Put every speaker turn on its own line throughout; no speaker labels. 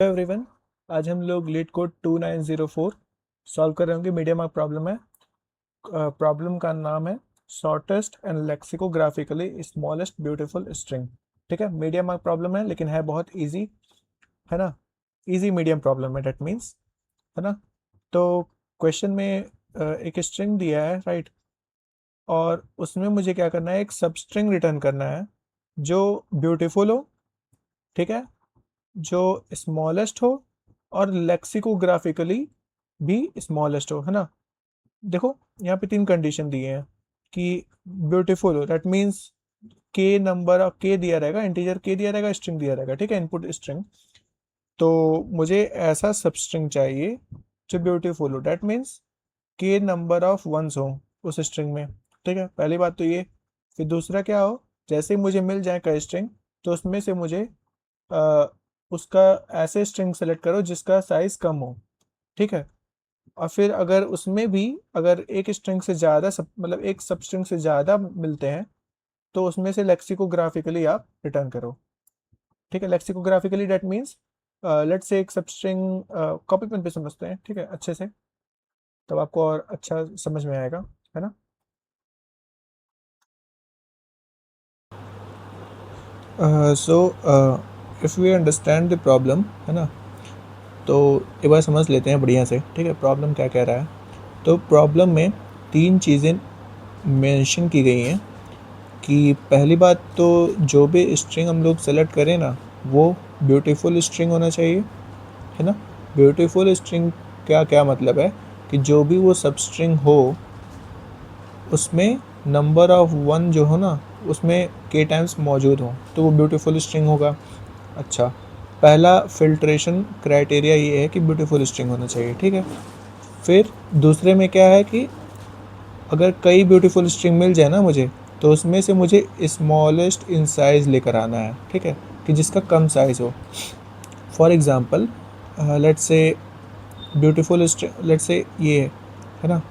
Hello everyone. आज हम लोग लीड कोड 2904 सॉल्व कर रहे होंगे। मीडियम ऑफ प्रॉब्लम है। प्रॉब्लम का नाम है shortest and lexicographically smallest beautiful string. ठीक है, मीडियम ऑफ प्रॉब्लम है लेकिन है बहुत इजी, है ना। इजी मीडियम प्रॉब्लम है, डेट मीन्स, है ना। तो क्वेश्चन में एक स्ट्रिंग दिया है, राइट। और उसमें मुझे क्या करना है, एक सब स्ट्रिंग रिटर्न करना है जो ब्यूटीफुल हो, ठीक है, जो स्मॉलेस्ट हो और लेक्सिकोग्राफिकली भी स्मॉलेस्ट हो, है ना। देखो यहाँ पे तीन कंडीशन दिए हैं कि ब्यूटीफुल हो, दैट मीन्स के नंबर ऑफ के दिया रहेगा, इंटीजर के दिया रहेगा, स्ट्रिंग दिया रहेगा, ठीक है, इनपुट स्ट्रिंग। तो मुझे ऐसा सब स्ट्रिंग चाहिए जो ब्यूटीफुल हो, दैट मीन्स के नंबर ऑफ वंस हो उस स्ट्रिंग में। ठीक है, पहली बात तो ये। फिर दूसरा क्या हो, जैसे ही मुझे मिल जाए का स्ट्रिंग, तो उसमें से मुझे अ, उसका ऐसे स्ट्रिंग सेलेक्ट करो जिसका साइज कम हो, ठीक है। और फिर अगर उसमें भी अगर एक स्ट्रिंग से ज़्यादा सब मतलब एक सब स्ट्रिंग से ज़्यादा मिलते हैं, तो उसमें से लेक्सिकोग्राफिकली आप रिटर्न करो। ठीक है, लेक्सिकोग्राफिकली डेट मीन्स लेट्स से एक सब स्ट्रिंग कॉपी पेन पे समझते हैं, ठीक है, अच्छे से, तब आपको और अच्छा समझ में आएगा, है ना। So if we understand the problem, है ना, तो एक बार समझ लेते हैं बढ़िया से। ठीक है, प्रॉब्लम क्या कह रहा है। तो प्रॉब्लम में तीन चीज़ें मेंशन की गई हैं कि पहली बात तो जो भी स्ट्रिंग हम लोग सेलेक्ट करें ना, वो ब्यूटीफुल स्ट्रिंग होना चाहिए, है ना। ब्यूटीफुल स्ट्रिंग क्या क्या मतलब है कि जो भी वो सब स्ट्रिंग हो उसमें नंबर ऑफ वन जो हो ना, उसमें के टाइम्स मौजूद हो, तो वो ब्यूटीफुल स्ट्रिंग होगा। अच्छा, पहला फिल्ट्रेशन क्राइटेरिया ये है कि ब्यूटीफुल स्ट्रिंग होना चाहिए, ठीक है। फिर दूसरे में क्या है कि अगर कई ब्यूटीफुल स्ट्रिंग मिल जाए ना मुझे, तो उसमें से मुझे स्मॉलेस्ट इन साइज़ लेकर आना है, ठीक है, कि जिसका कम साइज़ हो। For example let's say beautiful string let's say ये है ना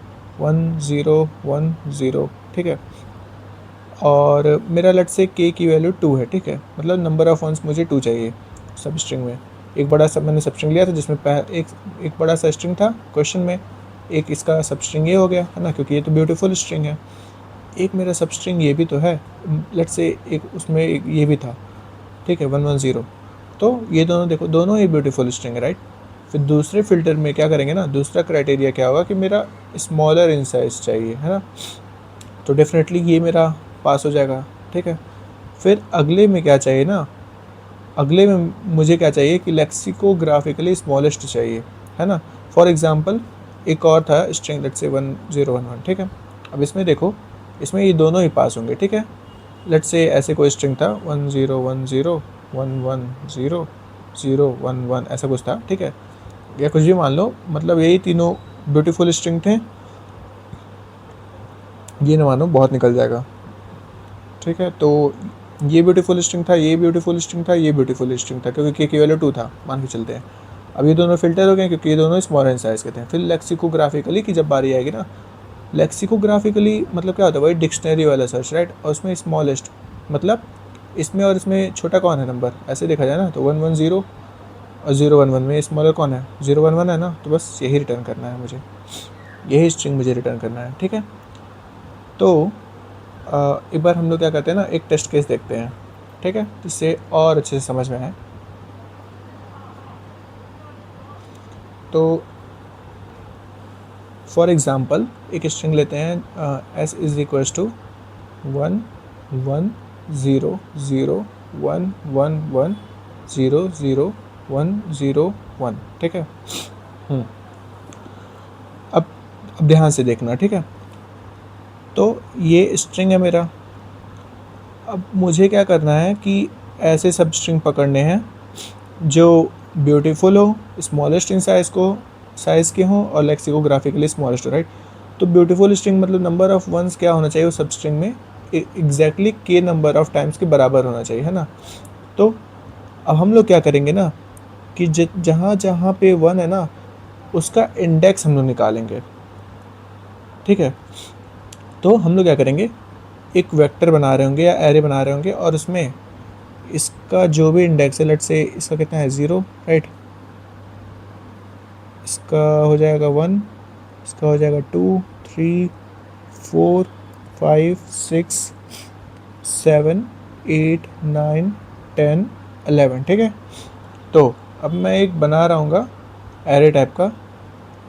1010, ठीक है। और मेरा लेट्स से के की वैल्यू 2 है, ठीक है, मतलब नंबर ऑफ वंस मुझे 2 चाहिए सब स्ट्रिंग में। एक बड़ा सा मैंने सब स्ट्रिंग लिया था जिसमें एक बड़ा सा स्ट्रिंग था क्वेश्चन में, एक इसका सब स्ट्रिंग ये हो गया, है ना, क्योंकि ये तो ब्यूटीफुल स्ट्रिंग है। एक मेरा सब स्ट्रिंग ये भी तो है, लेट्स से एक उसमें एक ये भी था, ठीक है, 110। तो ये दोनों देखो, दोनों ही ब्यूटीफुल स्ट्रिंग है, राइट। फिर दूसरे फिल्टर में क्या करेंगे ना, दूसरा क्राइटेरिया क्या होगा कि मेरा स्मॉलर इन साइज चाहिए, है ना। तो डेफिनेटली ये मेरा पास हो जाएगा, ठीक है। फिर अगले में क्या चाहिए ना, अगले में मुझे क्या चाहिए कि लेक्सिकोग्राफिकली स्मॉलेस्ट चाहिए, है ना। फॉर एग्जांपल एक और था स्ट्रिंग लेट्स से 1011, ठीक है। अब इसमें देखो, इसमें ये दोनों ही पास होंगे, ठीक है। लेट्स से ऐसे कोई स्ट्रिंग था 1010 110 011, ऐसा कुछ था, ठीक है, या कुछ भी मान लो, मतलब यही तीनों ब्यूटीफुल स्ट्रिंग थे। ये ना मानो बहुत निकल जाएगा, ठीक है। तो ये ब्यूटीफुल स्ट्रिंग था, ये ब्यूटीफुल स्ट्रिंग था, ये ब्यूटीफुल स्ट्रिंग था, क्योंकि के की वैल्यू 2 था, मान के चलते हैं। अब ये दोनों फिल्टर हो गए क्योंकि ये दोनों स्मॉल इन साइज़ के थे। फिर लेक्सिकोग्राफिकली की जब बारी आएगी ना, लेक्सिकोग्राफिकली मतलब क्या होता है, वही डिक्शनरी वाला सर्च, राइट। और उसमें स्मॉलेस्ट मतलब इसमें और इसमें छोटा कौन है नंबर, ऐसे देखा जाए ना, तो 110 और 011 में स्मॉलर कौन है, 011 है ना। तो बस यही रिटर्न करना है मुझे, यही स्ट्रिंग मुझे रिटर्न करना है, ठीक है। तो एक बार हम लोग क्या करते हैं ना, एक टेस्ट केस देखते हैं, ठीक है, जिससे और अच्छे से समझ में आए। तो फॉर एग्ज़ाम्पल एक स्ट्रिंग लेते हैं एस इज इक्वल्स टू 1100111100101, ठीक है। हम्म, अब अब ध्यान से देखना, ठीक है। तो ये स्ट्रिंग है मेरा। अब मुझे क्या करना है कि ऐसे सब स्ट्रिंग पकड़ने हैं जो ब्यूटीफुल हो, स्मॉलेस्ट इन साइज़ के हों और लेक्सिकोग्राफिकली स्मॉलेस्ट हो, राइट। तो ब्यूटीफुल स्ट्रिंग मतलब नंबर ऑफ वंस क्या होना चाहिए उस सब स्ट्रिंग में, एग्जैक्टली के नंबर ऑफ टाइम्स के बराबर होना चाहिए, है ना। तो अब हम लोग क्या करेंगे ना कि जहाँ जहाँ पे वन है ना, उसका इंडेक्स हम लोग निकालेंगे, ठीक है। तो हम लोग क्या करेंगे, एक वेक्टर बना रहे होंगे या एरे बना रहे होंगे और उसमें इसका जो भी इंडेक्स है, लेट्स से इसका कितना है 0, राइट। इसका हो जाएगा 1, इसका हो जाएगा 2, 3, 4, 5, 6, 7, 8, 9, 10, 11। ठीक है, तो अब मैं एक बना रहा हूँ एरे टाइप का,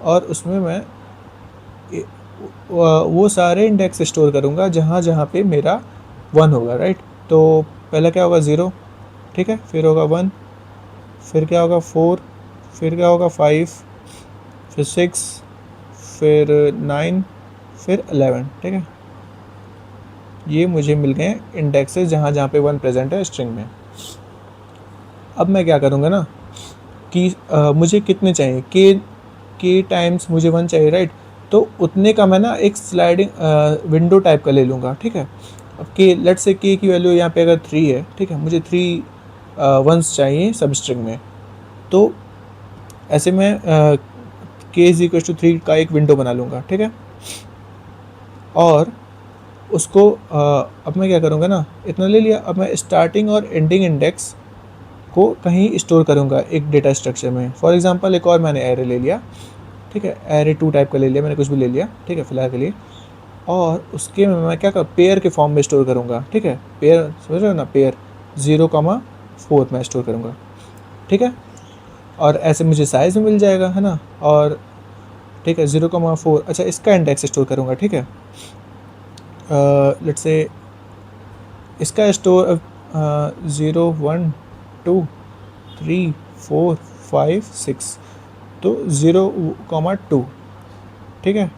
और उसमें मैं वो सारे इंडेक्स स्टोर करूँगा जहाँ जहाँ पे मेरा 1 होगा, राइट। तो पहला क्या होगा 0, ठीक है, फिर होगा 1, फिर क्या होगा 4, फिर क्या होगा 5, फिर 6, फिर 9, फिर 11। ठीक है, ये मुझे मिल गए इंडेक्सेस जहाँ जहाँ पे 1 प्रेजेंट है स्ट्रिंग में। अब मैं क्या करूँगा ना कि मुझे कितने चाहिए, के टाइम्स मुझे 1 चाहिए, राइट। तो उतने का मैं ना एक स्लाइडिंग विंडो टाइप का ले लूँगा। ठीक है, अब के लेट्स से के की वैल्यू यहाँ पे अगर 3 है, ठीक है, मुझे 3 वंस चाहिए सब स्ट्रिंग में। तो ऐसे में के इज इक्वल टू 3 का एक विंडो बना लूँगा। ठीक है, और उसको अब मैं क्या करूँगा ना, इतना ले लिया। अब मैं स्टार्टिंग और एंडिंग इंडेक्स को कहीं स्टोर करूँगा एक डेटा स्ट्रक्चर में। फॉर एग्जांपल एक और मैंने एरे ले लिया, ठीक है, एरे 2 टाइप का ले लिया मैंने, कुछ भी ले लिया, ठीक है, फिलहाल के लिए। और उसके में मैं क्या पेयर के फॉर्म में स्टोर करूँगा। ठीक है, पेयर समझ रहे हो ना, पेयर 0,4 में स्टोर करूँगा। ठीक है, और ऐसे मुझे साइज़ में मिल जाएगा, है ना। और ठीक है 0,4, अच्छा इसका इंडेक्स स्टोर करूँगा। ठीक है, लेट्स से इसका स्टोर 0, 1, 2, 3, 4, 5, 6, तो 0,2। ठीक है,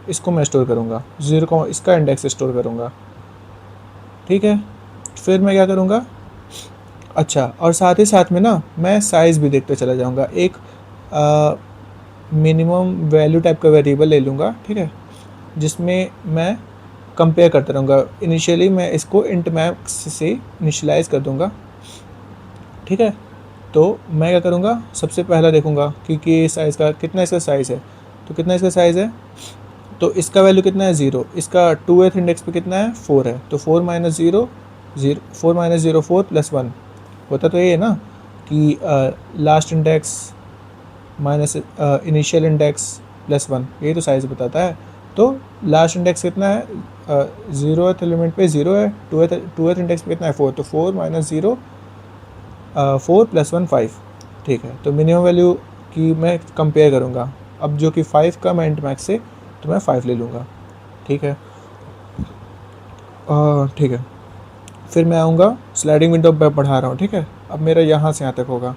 इसको मैं स्टोर करूँगा 0, इसका इंडेक्स स्टोर करूँगा। ठीक है, फिर मैं क्या करूँगा, अच्छा, और साथ ही साथ में ना मैं साइज़ भी देखते चला जाऊँगा। एक मिनिमम वैल्यू टाइप का वेरिएबल ले लूँगा। ठीक है, जिसमें मैं कंपेयर करता रहूँगा। इनिशियली मैं इसको इंट मैक्स से इनिशियलाइज़ कर दूँगा। ठीक है, तो मैं क्या करूँगा, सबसे पहला देखूँगा कि साइज़ का कितना, इसका साइज़ है, तो कितना इसका साइज़ है, तो इसका वैल्यू कितना है 0, इसका 2th इंडेक्स पे कितना है 4 है, तो 4 माइनस 0, 4 माइनस 0 4 प्लस 1 होता तो ये है ना कि last index minus initial index plus 1, यही तो साइज़ बताता है। तो लास्ट इंडेक्स कितना है, 0th एलिमेंट पे 0 है, 2th इंडेक्स पे कितना है 4, तो 4 माइनस 0 4 प्लस 1 5। ठीक है, तो मिनिमम वैल्यू की मैं कंपेयर करूँगा। अब जो कि 5 का मैं इंट मैक्स से, तो मैं 5 ले लूँगा। ठीक है, ठीक है, फिर मैं आऊँगा स्लाइडिंग विंडो पे बढ़ा रहा हूँ। ठीक है, अब मेरा यहाँ से यहाँ तक होगा,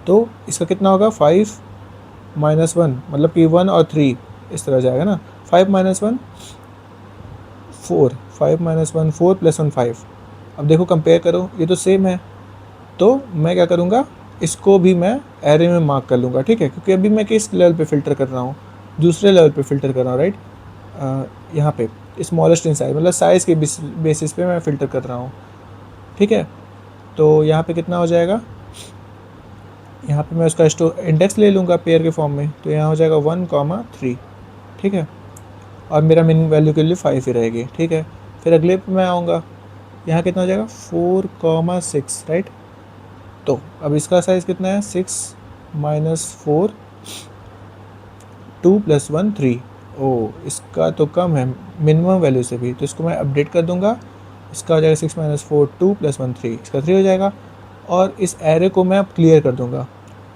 तो इसका कितना होगा 5 माइनस 1, मतलब कि 1 और 3 इस तरह जाएगा ना। 5 माइनस 1 4, 5 माइनस 1 4 प्लस 1 5। अब देखो कंपेयर करो, ये तो सेम है। तो मैं क्या करूँगा, इसको भी मैं एरे में मार्क कर लूँगा। ठीक है, क्योंकि अभी मैं किस लेवल पे फ़िल्टर कर रहा हूँ, दूसरे लेवल पे फ़िल्टर कर रहा हूँ, राइट। यहाँ पे स्मॉलेस्ट इन साइज, मतलब साइज़ के बेसिस पे मैं फ़िल्टर कर रहा हूँ। ठीक है, तो यहाँ पे कितना हो जाएगा, यहाँ पे मैं उसका स्टोर इंडेक्स ले लूँगा पेयर के फॉर्म में, तो यहाँ हो जाएगा 1,3। ठीक है, और मेरा मिनिमम वैल्यू के लिए 5 ही रहेगी। ठीक है, फिर अगले पे मैं आऊँगा, यहाँ कितना हो जाएगा 4,6, राइट। तो अब इसका साइज़ कितना है 6 माइनस 4 2 प्लस 1 3। ओ, इसका तो कम है मिनिमम वैल्यू से भी, तो इसको मैं अपडेट कर दूंगा। इसका हो जाएगा 6 माइनस 4 2 प्लस 1 3, इसका 3 हो जाएगा। और इस एरे को मैं अब क्लियर कर दूंगा।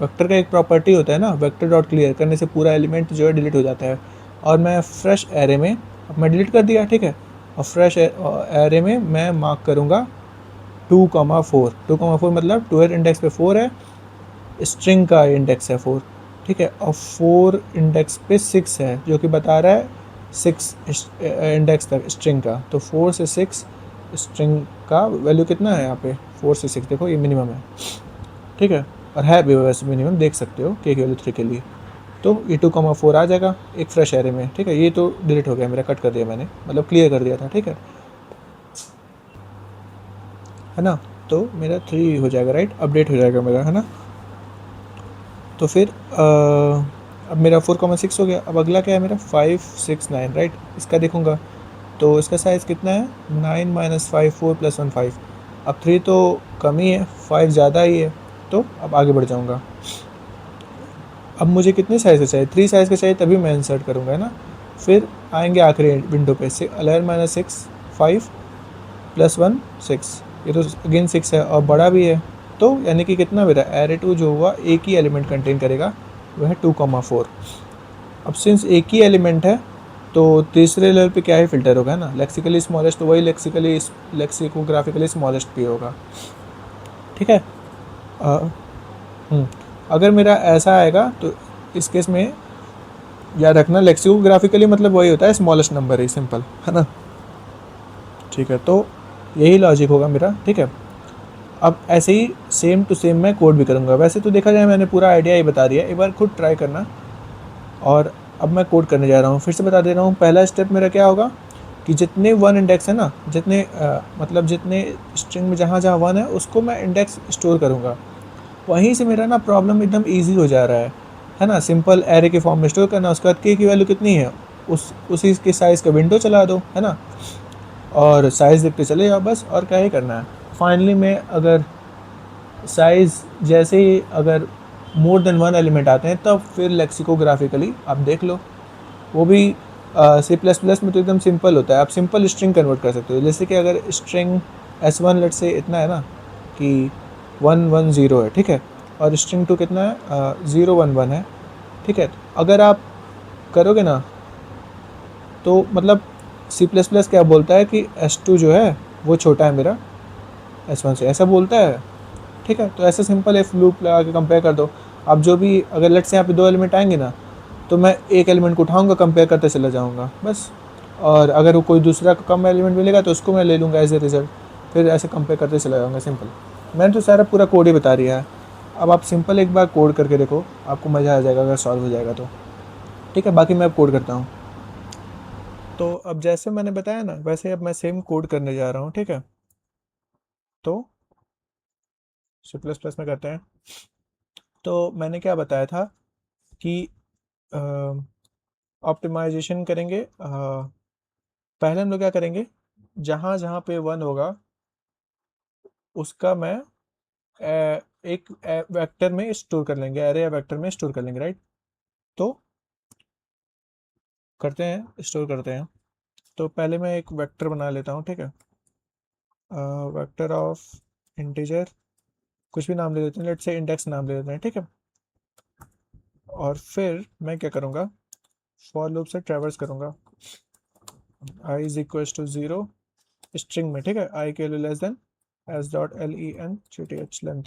वेक्टर का एक प्रॉपर्टी होता है ना, वेक्टर डॉट क्लियर करने से पूरा एलिमेंट जो है डिलीट हो जाता है। और मैं फ्रेश एरे में, अब मैं डिलीट कर दिया। ठीक है, और फ्रेश एरे में मैं मार्क करूँगा 2,4। 2,4 मतलब 12 इंडेक्स पे 4 है, स्ट्रिंग का इंडेक्स है 4। ठीक है, और 4 इंडेक्स पे 6 है, जो कि बता रहा है 6 इंडेक्स तक स्ट्रिंग का। तो 4 से 6 स्ट्रिंग का वैल्यू कितना है यहाँ पे, 4 से 6, देखो ये मिनिमम है। ठीक है, और है भी वैसे मिनिमम, देख सकते हो के वैल्यू 3 के लिए। तो ये 2,4 आ जाएगा एक फ्रेश एरे में। ठीक है, ये तो डिलीट हो गया मेरा, कट कर दिया मैंने, मतलब क्लियर कर दिया था। ठीक है ना, तो मेरा 3 हो जाएगा, राइट, अपडेट हो जाएगा मेरा, है ना। तो फिर अब मेरा 4,6 हो गया। अब अगला क्या है मेरा 5 6 9, राइट। इसका देखूँगा, तो इसका साइज़ कितना है 9 माइनस 5 4 प्लस 1 5। अब 3 तो कम ही है, 5 ज़्यादा ही है, तो अब आगे बढ़ जाऊँगा। अब मुझे कितने साइज़ का चाहिए, 3 साइज़ का चाहिए, तभी मैं इंसर्ट करूँगा, है ना। फिर आएंगे आखिरी विंडो पे से 11 माइनस 6 5 प्लस 1 6, ये तो अगेन 6 है और बड़ा भी है, तो यानी कि कितना मेरा एरे 2 जो हुआ एक ही एलिमेंट कंटेन करेगा, वो है 2,4। अब सिंस एक ही एलिमेंट है तो तीसरे लेवल पे क्या ही फिल्टर होगा, है ना। लेक्सिकली स्मॉलेस्ट तो वही लेक्सिकोग्राफिकली स्मॉलेस्ट भी होगा, ठीक है। अगर मेरा ऐसा आएगा तो इस केस में याद रखना लेक्सिकोग्राफिकली मतलब वही होता है स्मॉलेस्ट नंबर ही, सिंपल, है ना। ठीक है, तो यही लॉजिक होगा मेरा, ठीक है। अब ऐसे ही सेम टू सेम मैं कोड भी करूँगा। वैसे तो देखा जाए मैंने पूरा आइडिया ही बता दिया, एक बार खुद ट्राई करना। और अब मैं कोड करने जा रहा हूँ, फिर से बता दे रहा हूँ। पहला स्टेप मेरा क्या होगा कि जितने वन इंडेक्स है ना, जितने मतलब जितने स्ट्रिंग में जहाँ जहाँ वन है उसको मैं इंडेक्स स्टोर करूँगा। वहीं से मेरा ना प्रॉब्लम एकदम ईजी हो जा रहा है ना। सिंपल एरे के फॉर्म में स्टोर करना, उसके बाद के की वैल्यू कितनी है उसी के साइज़ का विंडो चला दो, है ना, और साइज़ देखते चले जाओ बस, और क्या ही करना है। फाइनली में अगर साइज़ जैसे ही अगर मोर देन वन एलिमेंट आते हैं तब फिर लेक्सिकोग्राफिकली आप देख लो। वो भी सी प्लस प्लस में तो एकदम सिंपल होता है, आप सिंपल स्ट्रिंग कन्वर्ट कर सकते हो। जैसे कि अगर स्ट्रिंग S1 लेट से इतना है ना कि 110 है, ठीक है, और स्ट्रिंग 2 कितना है 011 है, ठीक है। तो अगर आप करोगे ना तो मतलब सी प्लस प्लस क्या बोलता है कि S2 जो है वो छोटा है मेरा S1 से, ऐसा बोलता है, ठीक है। तो ऐसे सिंपल इफ लूप लगा के कंपेयर कर दो। अब जो भी अगर लेट से यहाँ पे दो एलिमेंट आएंगे ना, तो मैं एक एलिमेंट को उठाऊंगा, कंपेयर करते चला जाऊंगा बस। और अगर वो कोई दूसरा कम एलिमेंट मिलेगा तो उसको मैं ले लूँगा एज ए रिजल्ट, फिर ऐसे कंपेयर करते चला जाऊंगा, सिंपल। मैंने तो सारा पूरा कोड ही बता दिया है। अब आप सिंपल एक बार कोड करके देखो, आपको मज़ा आ जाएगा अगर सॉल्व हो जाएगा तो, ठीक है। बाकी मैं अब कोड करता हूँ। तो अब जैसे मैंने बताया ना वैसे अब मैं सेम कोड करने जा रहा हूँ, ठीक है। तो सी प्लस प्लस में करते हैं। तो मैंने क्या बताया था कि ऑप्टिमाइजेशन करेंगे। पहले हम लोग क्या करेंगे, जहाँ जहाँ पे वन होगा उसका मैं एक वेक्टर में स्टोर कर लेंगे, एरे या वेक्टर में स्टोर कर लेंगे, राइट। तो करते हैं, स्टोर करते हैं। तो पहले मैं एक वेक्टर बना लेता हूँ, ठीक है। वेक्टर ऑफ इंटीजर, कुछ भी नाम ले लेते हैं, लेट्स से इंडेक्स नाम ले लेते हैं, ठीक है। और फिर मैं क्या करूँगा, फॉर लूप से ट्रैवर्स करूँगा i is equal to 0 string में, ठीक है, i के लिए less than s dot len length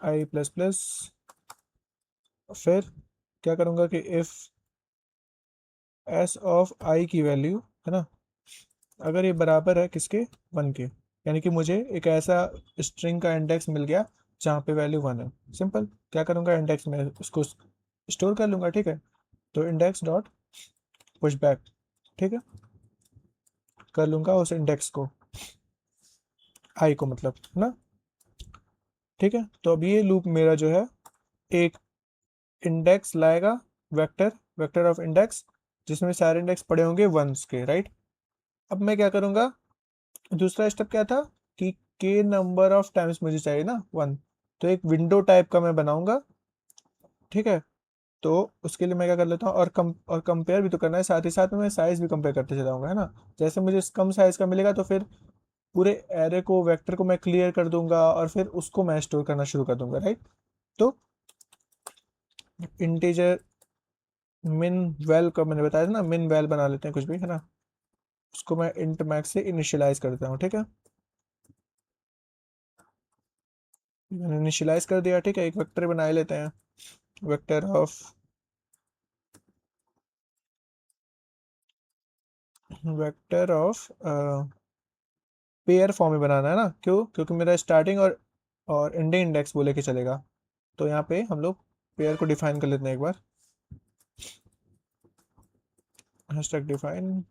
i plus plus. फिर क्या करूँगा कि इफ़ s ऑफ i की वैल्यू, है ना, अगर ये बराबर है किसके, वन के, यानी कि मुझे एक ऐसा स्ट्रिंग का इंडेक्स मिल गया जहाँ पे वैल्यू वन है। सिंपल, क्या करूँगा, इंडेक्स में उसको स्टोर कर लूँगा, ठीक है। तो इंडेक्स डॉट पुश बैक, ठीक है, कर लूँगा उस इंडेक्स को, आई को मतलब, है ना, ठीक है। तो अब ये लूप मेरा जो है एक इंडेक्स लाएगा, वेक्टर, वेक्टर ऑफ इंडेक्स, जिसमें सारे इंडेक्स पड़े होंगे वंस के, राइट। अब मैं क्या करूँगा, दूसरा स्टेप क्या था कि के नंबर ऑफ टाइम्स मुझे चाहिए ना वन, तो एक विंडो टाइप का मैं बनाऊंगा, ठीक है। तो उसके लिए मैं क्या कर लेता हूँ, और कंपेयर भी तो करना है, साथ ही साथ में मैं साइज भी कंपेयर करते चलाऊंगा, है ना। जैसे मुझे कम साइज का मिलेगा तो फिर पूरे एरे को, वेक्टर को मैं क्लियर कर दूंगा और फिर उसको मैं स्टोर करना शुरू कर दूंगा, राइट। तो इंटीजर मिन वैल का मैंने बताया था ना, मिन वैल बना लेते हैं कुछ भी, है ना। उसको मैं इंट मैक्स से इनिशियलाइज कर देता हूँ, ठीक है। मैंने इनिशियलाइज कर दिया, ठीक है। एक वेक्टर बना लेते हैं, वेक्टर ऑफ पेयर फॉर्म में बनाना है ना, क्यों, क्योंकि मेरा स्टार्टिंग और एंडिंग इंडेक्स वो लेके चलेगा। तो यहाँ पे हम लोग पेयर को डिफाइन कर लेते हैं एक बार, hashtag define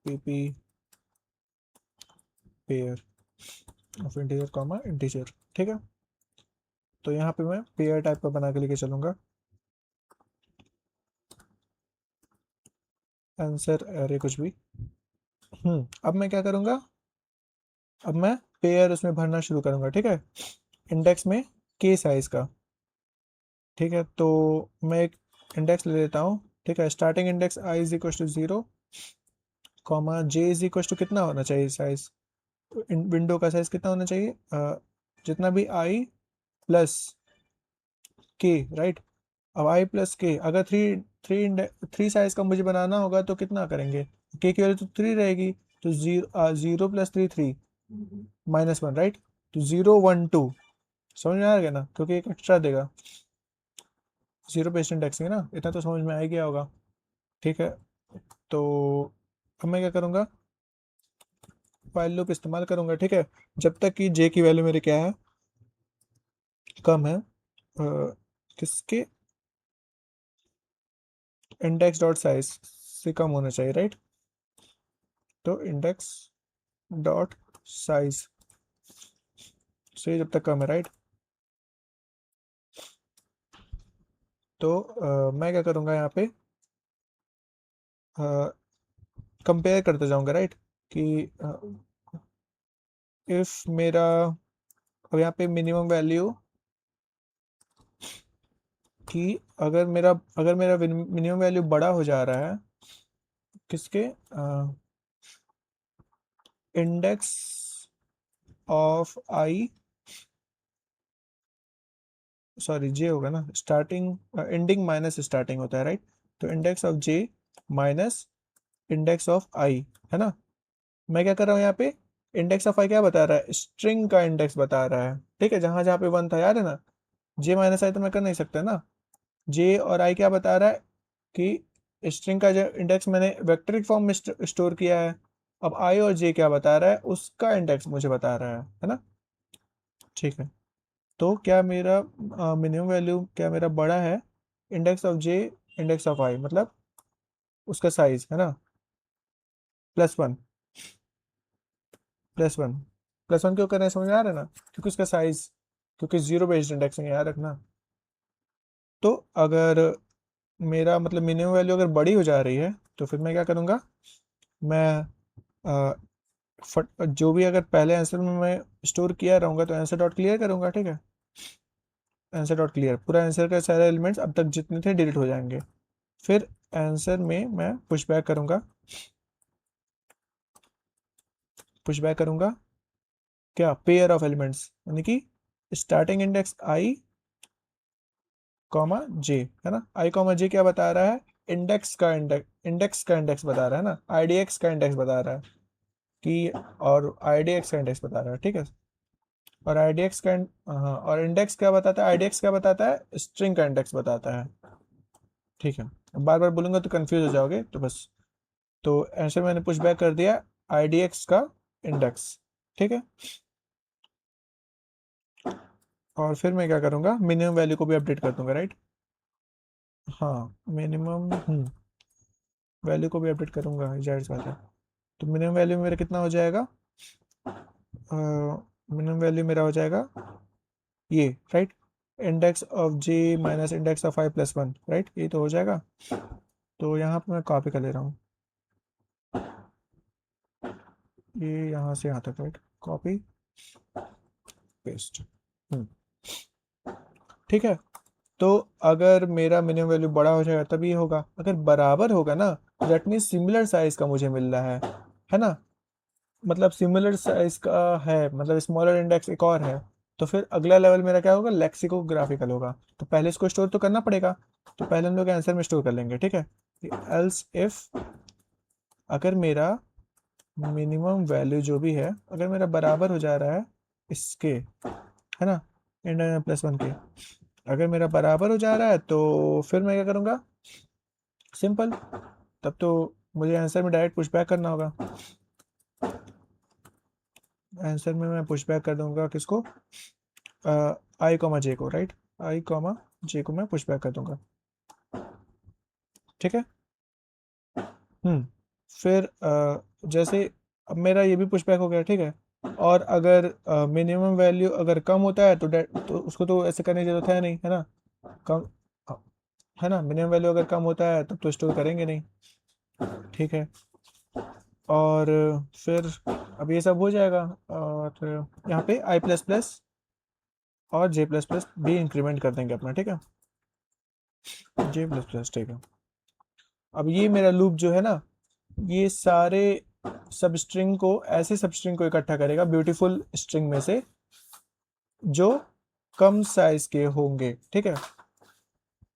PP pair of integer comma integer, ठीक है। तो यहाँ पे मैं पेयर टाइप का बना के लेके चलूंगा, आंसर एरे कुछ भी। अब मैं क्या करूँगा, अब मैं पेयर उसमें भरना शुरू करूँगा, ठीक है, इंडेक्स में के साइज का। ठीक है, तो मैं एक इंडेक्स ले लेता हूँ। ठीक है, starting index I is equal to 0, comma J is equal to कितना होना चाहिए साइज, विंडो का साइज कितना होना चाहिए, जितना भी आई प्लस के, राइट। अब आई प्लस के, अगर थ्री साइज का मुझे बनाना होगा तो कितना करेंगे, के की वैल्यू तो 3 रहेगी, तो 0 प्लस 3 3 -1, राइट। तो 0 1 2, समझ में आ गया ना, क्योंकि एक एक्स्ट्रा देगा, 0 पे इंडेक्सिंग है ना, इतना तो समझ में आ गया होगा। ठीक है, तो अब मैं क्या करूँगा, फाइल लूप इस्तेमाल करूँगा। ठीक है, जब तक कि जे की वैल्यू मेरी क्या है, कम है, किसके, इंडेक्स डॉट साइज से कम होना चाहिए, राइट। तो इंडेक्स डॉट साइज से जब तक कम है, राइट, तो मैं क्या करूँगा यहाँ पे, कंपेयर करते जाऊँगा, राइट, कि इफ़ मेरा, अब यहाँ पे मिनिमम वैल्यू कि अगर मेरा मिनिमम वैल्यू बड़ा हो जा रहा है, किसके, इंडेक्स ऑफ आई, सॉरी जे होगा ना, स्टार्टिंग एंडिंग माइनस स्टार्टिंग होता है, राइट। तो index of J minus index of I, है ना। मैं क्या कर रहा हूँ यहाँ पे, इंडेक्स ऑफ आई क्या बता रहा है, स्ट्रिंग का इंडेक्स बता रहा है। ठीक है, जहां जहां पे 1 था, याद है ना, जे माइनस आई तो मैं कर नहीं सकता ना। जे और आई क्या बता रहा है कि स्ट्रिंग का जो इंडेक्स मैंने वेक्टरिक फॉर्म में स्टोर किया है। अब आई और जे क्या बता रहा है, उसका इंडेक्स मुझे बता रहा है ना। ठीक है, तो क्या मेरा मिनिमम वैल्यू क्या मेरा बड़ा है, index of J index of I, मतलब उसका साइज है ना, +1, +1, +1 क्यों कर रहे हैं, समझ में आ रहा है ना, क्योंकि उसका साइज, क्योंकि 0 बेस्ड इंडेक्सिंग याद रखना। तो अगर मेरा मतलब मिनिमम वैल्यू अगर बड़ी हो जा रही है, तो फिर मैं क्या करूँगा, मैं अ, जो भी अगर पहले आंसर में मैं स्टोर किया रहूँगा तो आंसर डॉट क्लियर करूँगा। ठीक है, आंसर डॉट क्लियर, पूरा आंसर का सारे एलिमेंट्स अब तक जितने थे डिलीट हो जाएंगे। फिर आंसर में मैं पुश बैक करूँगा, पुश बैक करूँगा क्या, पेयर ऑफ एलिमेंट्स, यानी कि स्टार्टिंग इंडेक्स आई कॉमा जे, है ना। आई कॉमा जे क्या बता रहा है, इंडेक्स का इंडेक्स बता रहा है ना, आईडीएक्स का इंडेक्स बता रहा है कि, और आईडीएक्स का इंडेक्स बता रहा है। ठीक है, और आईडीएक्स का हाँ, और इंडेक्स क्या बताता है, आईडीएक्स क्या बताता है, स्ट्रिंग का इंडेक्स बताता है। ठीक है, बार बार बोलूंगा तो कंफ्यूज हो जाओगे, तो बस, तो आंसर मैंने पुश बैक कर दिया आईडीएक्स का इंडेक्स। ठीक है, और फिर मैं क्या करूँगा, मिनिमम वैल्यू को भी अपडेट कर दूंगा, राइट। हाँ, मिनिमम वैल्यू को भी अपडेट करूंगा, जाहिर सी बात है। तो मिनिमम वैल्यू मेरा कितना हो जाएगा, मिनिमम वैल्यू मेरा हो जाएगा ये, right, index of J minus index of I +1, right, ये तो हो जाएगा। तो यहाँ पे मैं कॉपी कर ले रहा हूँ, ये यहाँ से यहाँ तक, राइट, कॉपी पेस्ट। ठीक है, तो अगर मेरा मिनिमम वैल्यू बड़ा हो जाएगा तभी होगा, अगर बराबर होगा ना, दैट मीन्स सिमिलर साइज का मुझे मिल रहा है ना, मतलब सिमिलर साइज का है, मतलब स्मॉलर इंडेक्स एक और है, तो फिर अगला लेवल मेरा क्या होगा, लेक्सिकोग्राफिकल होगा। तो पहले इसको स्टोर तो करना पड़ेगा, तो पहले हम लोग आंसर में स्टोर कर लेंगे। ठीक है, एल्स इफ, अगर मेरा मिनिमम वैल्यू जो भी है, अगर मेरा बराबर हो जा रहा है इसके, है ना, +1 के, अगर मेरा बराबर हो जा रहा है तो फिर मैं क्या करूँगा, सिंपल, तब तो मुझे आंसर में डायरेक्ट पुश बैक करना होगा। आंसर में मैं पुश बैक कर दूंगा किसको, आई कॉमा जे को, राइट, आई कॉमा जे को मैं पुश बैक कर दूंगा। ठीक है, फिर जैसे अब मेरा ये भी पुश बैक हो गया। ठीक है, और अगर मिनिमम वैल्यू अगर कम होता है तो उसको तो ऐसे करने की जरूरत है नहीं, है ना, कम, है ना, मिनिमम वैल्यू अगर कम होता है तब तो स्टोर करेंगे नहीं। ठीक है, और फिर अब ये सब हो जाएगा, और यहाँ पे आई प्लस प्लस और जे प्लस प्लस भी इंक्रीमेंट कर देंगे अपना। ठीक है, जे प्लस प्लस, ठीक है। अब ये मेरा लूप जो है ना, ये सारे सब स्ट्रिंग को, ऐसे सब स्ट्रिंग को इकट्ठा करेगा ब्यूटीफुल स्ट्रिंग में से जो कम साइज के होंगे, ठीक है,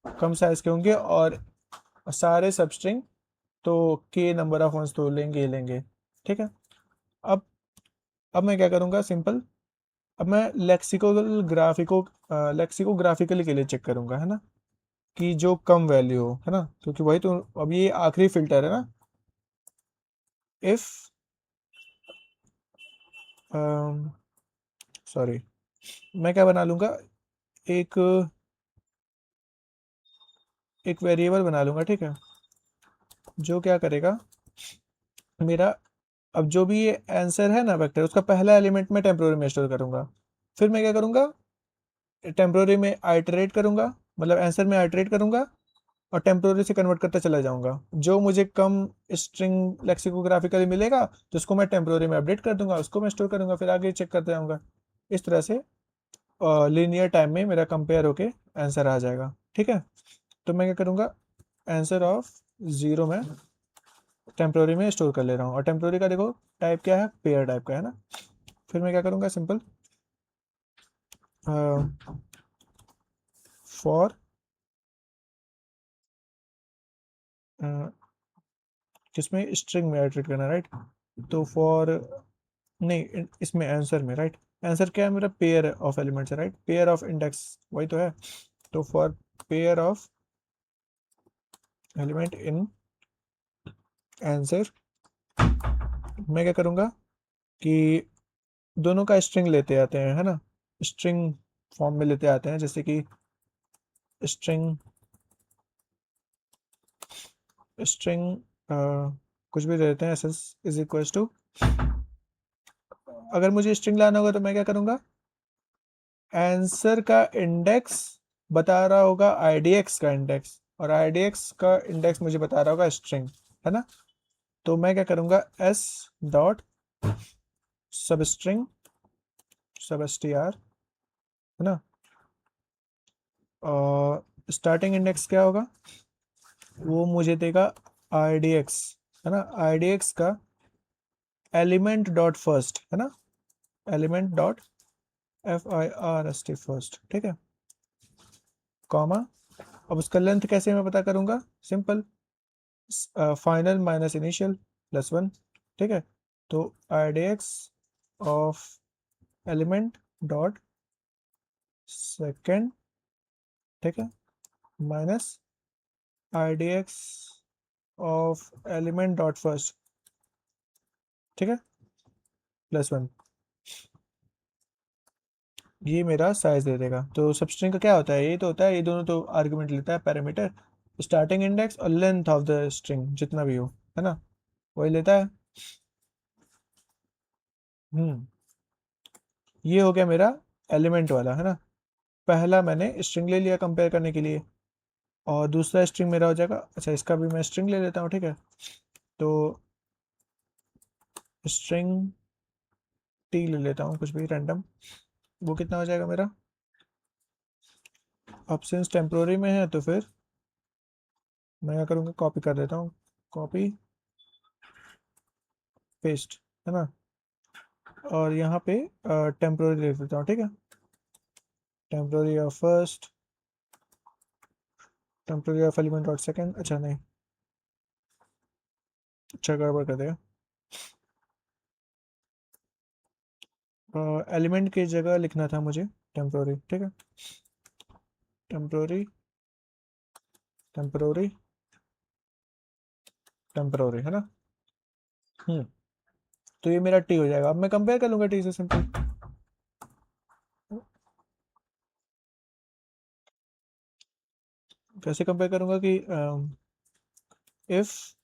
कम साइज के होंगे। और सारे सब स्ट्रिंग तो के नंबर ऑफ वंस तो लेंगे ही लेंगे, ठीक है। अब अब मैं क्या करूँगा, सिंपल, अब मैं लेक्सिकोग्राफिकली के लिए चेक करूँगा, है ना, कि जो कम वैल्यू हो, है ना, क्योंकि वही तो अब ये आखिरी फिल्टर है ना। इफ सॉरी, मैं क्या बना लूँगा, एक एक वेरिएबल बना लूँगा, ठीक है, जो क्या करेगा मेरा, अब जो भी ये आंसर है ना वेक्टर, उसका पहला एलिमेंट मैं टेम्पोररी में स्टोर करूँगा। फिर मैं क्या करूँगा, टेम्पोररी में आइटरेट करूँगा, मतलब आंसर में आइटरेट करूँगा और टेम्पोररी से कन्वर्ट करता चला जाऊँगा। जो मुझे कम स्ट्रिंग लेक्सिकोग्राफिकली मिलेगा तो उसको मैं टेम्पोररी में अपडेट कर दूँगा, उसको मैं स्टोर करूँगा, फिर आगे चेक करते जाऊँगा। इस तरह से लीनियर टाइम में मेरा कंपेयर होके आंसर आ जाएगा, ठीक है। तो मैं क्या करूँगा, आंसर ऑफ 0 में टेम्पोररी में स्टोर कर ले रहा हूँ, और टेम्पोररी का देखो टाइप क्या है, पेयर टाइप का, है ना। फिर मैं क्या करूँगा, सिंपल फॉर किसमें, स्ट्रिंग में ट्रीट करना, राइट। तो फॉर, नहीं इसमें आंसर में, राइट। आंसर क्या है मेरा, पेयर ऑफ एलिमेंट्स है, राइट, पेयर ऑफ इंडेक्स, वही तो है। तो for pair of element in answer, मैं क्या करूँगा कि दोनों का स्ट्रिंग लेते आते हैं, है ना, स्ट्रिंग फॉर्म में लेते आते हैं, जैसे कि स्ट्रिंग स्ट्रिंग कुछ भी दे देते हैं, S S is equals to, अगर मुझे स्ट्रिंग लाना होगा तो मैं क्या करूँगा, आंसर का इंडेक्स बता रहा होगा आईडीएक्स का इंडेक्स, और आईडीएक्स का इंडेक्स मुझे बता रहा होगा स्ट्रिंग, है ना। तो मैं क्या करूँगा, एस डॉट सब स्ट्रिंग सब str, है ना, और स्टार्टिंग इंडेक्स क्या होगा, वो मुझे देगा आईडीएक्स, है ना, आईडीएक्स का एलिमेंट डॉट फर्स्ट, है ना, एलिमेंट डॉट FIRST फर्स्ट, ठीक है, कॉमा। अब उसका लेंथ कैसे मैं पता करूंगा, simple, final minus initial plus 1, ठीक है। तो IDX of element dot second, ठीक है, minus IDX of element dot first, ठीक है, प्लस 1। ये मेरा साइज दे देगा। तो सबस्ट्रिंग का क्या होता है, ये तो होता है, ये दोनों तो आर्गुमेंट लेता है, पैरामीटर, स्टार्टिंग इंडेक्स और लेंथ ऑफ द स्ट्रिंग जितना भी हो, है ना, वही लेता है। हम्म, ये हो गया मेरा एलिमेंट वाला, है ना। पहला मैंने स्ट्रिंग ले लिया कंपेयर करने के लिए, और दूसरा स्ट्रिंग मेरा हो जाएगा, अच्छा इसका भी मैं स्ट्रिंग ले लेता हूँ, ठीक है। तो स्ट्रिंग टी ले लेता हूँ, कुछ भी रैंडम, वो कितना हो जाएगा मेरा, ऑप्शंस टेम्प्रोरी में है तो फिर मैं क्या करूँगा, कॉपी कर देता हूँ, कॉपी पेस्ट, है ना, और यहाँ पे टेम्प्रोरी ले देता हूँ, ठीक है, temporary of first, temporary of element dot second, अच्छा नहीं, अच्छा गड़बड़ कर देगा, एलिमेंट की जगह लिखना था मुझे टेम्प्रोरी, ठीक है, टेम्प्रोरी टेम्प्रोरी टेम्प्रोरी, है ना। तो ये मेरा टी हो जाएगा। अब मैं कंपेयर कर लूंगा टी से, सिंपल, कैसे कंपेयर करूंगा कि इफ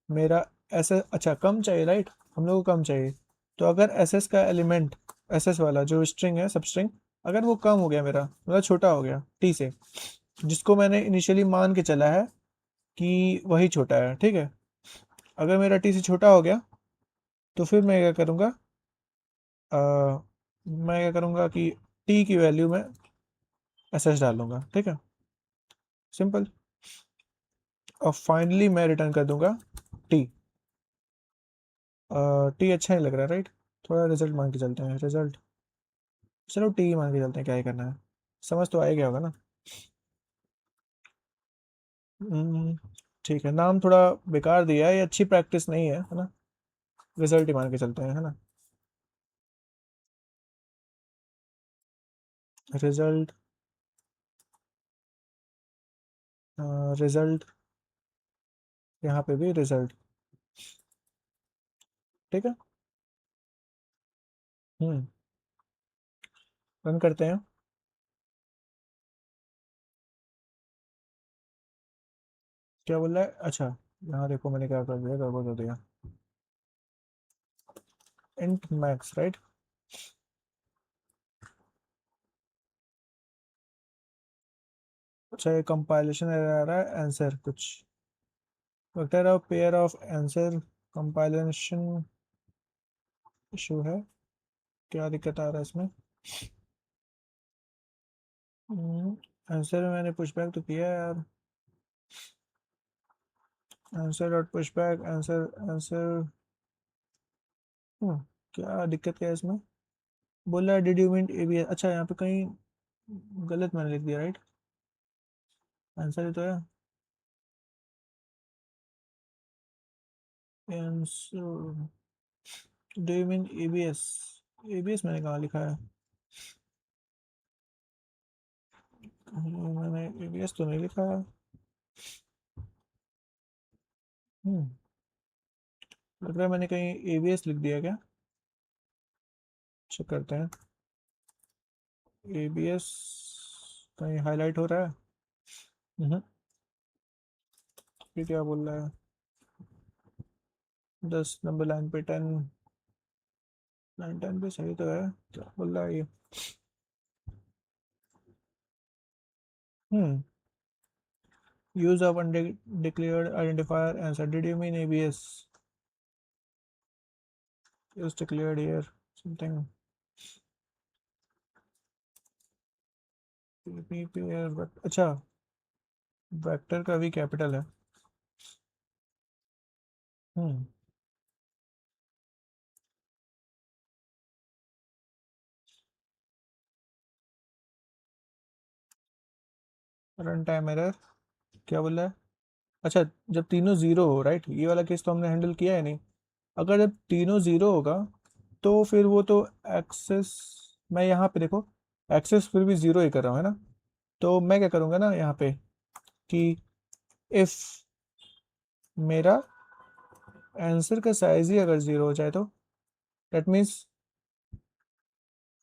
मेरा एस एस, अच्छा कम चाहिए, राइट, हम लोग को कम चाहिए। तो अगर एस एस का एलिमेंट, एस एस वाला जो स्ट्रिंग है, सब स्ट्रिंग, अगर वो कम हो गया मेरा, मतलब छोटा हो गया टी से, जिसको मैंने इनिशियली मान के चला है कि वही छोटा है, ठीक है, अगर मेरा टी से छोटा हो गया तो फिर मैं क्या करूँगा, मैं क्या करूँगा कि टी की वैल्यू में एस एस डाल दूंगा, ठीक है। सिंपल। और फाइनली मैं रिटर्न कर दूंगा टी। टी अच्छा नहीं लग रहा, राइट? थोड़ा रिजल्ट मान के चलते हैं, रिजल्ट। चलो टी मान के चलते हैं, क्या ही करना है। समझ तो आ ही गया होगा ना। हम्म, ठीक है, नाम थोड़ा बेकार दिया है, ये अच्छी प्रैक्टिस नहीं है ना। रिजल्ट ही मान के चलते हैं, है ना। रिजल्ट, रिजल्ट, यहाँ पे भी रिजल्ट। ठीक है। हम्म, रन करते हैं। क्या बोल रहा है? अच्छा, यहाँ देखो मैंने क्या कर दिया, गड़बड़ कर दिया। Int max, right? अच्छा, ये कंपाइलेशन एरर आ रहा है, आंसर कुछ vector of pair of answer compilation issue है। क्या दिक्कत आ रहा है इसमें? आंसर में मैंने पुशबैक तो किया है यार। Answer dot pushback answer answer. क्या दिक्कत क्या है इसमें? बोल रहा है डिड यू मीन एबीएस। अच्छा, यहाँ पे कहीं गलत मैंने लिख दिया, राइट? आंसर ही तो है। Answer, do you mean ABS? ABS मैंने कहाँ लिखा है? मैंने एबीएस तो नहीं लिखा है। हम्म, लग रहा है मैंने कहीं एबीएस लिख दिया क्या। चेक करते हैं। एबीएस कहीं हाईलाइट हो रहा है? हम्म, ये क्या बोल रहा है? 10 नंबर लाइन पे 10, लाइन 10 पे सही तो है। क्या बोल रहा है ये? हम्म, use of undeclared identifier answer, did you mean abs? Is declared here something pp here, but अच्छा, वेक्टर का भी कैपिटल है। हम्म, रन टाइम एरर। क्या बोल रहा है? अच्छा, जब तीनों जीरो हो, राइट, ये वाला केस तो हमने हैंडल किया है नहीं। अगर जब तीनों जीरो होगा तो फिर वो तो एक्सेस, मैं यहाँ पे देखो, एक्सेस फिर भी जीरो ही कर रहा हूँ, है ना। तो मैं क्या करूँगा ना यहाँ पे, कि इफ मेरा आंसर का साइज ही अगर जीरो हो जाए तो दैट मीन्स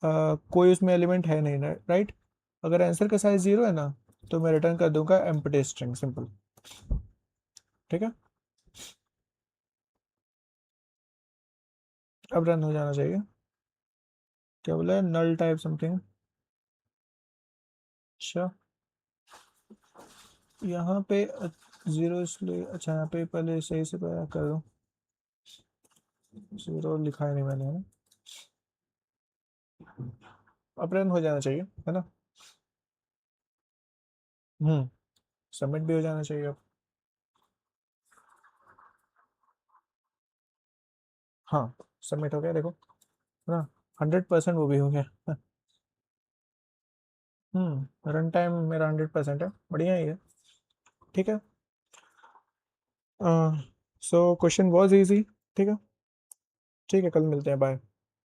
कोई उसमें एलिमेंट है नहीं, राइट। अगर आंसर का साइज जीरो है ना, तो मैं रिटर्न कर दूंगा एम्प्टी स्ट्रिंग, सिंपल। ठीक है, अब रन हो जाना चाहिए। क्या बोला है? Null type something. अच्छा, यहाँ पे जीरो इसलिए, अच्छा यहाँ पे पहले सही से पता कर दूँ। जीरो लिखा ही नहीं मैंने, है ना। अब रन हो जाना चाहिए, है ना। हम्म, सबमिट भी हो जाना चाहिए अब। हाँ, सबमिट हो गया देखो, है ना। 100% वो भी हो गया। रन टाइम मेरा 100% है, बढ़िया ही है। ठीक है। So question was easy. ठीक है। ठीक है, कल मिलते हैं, बाय।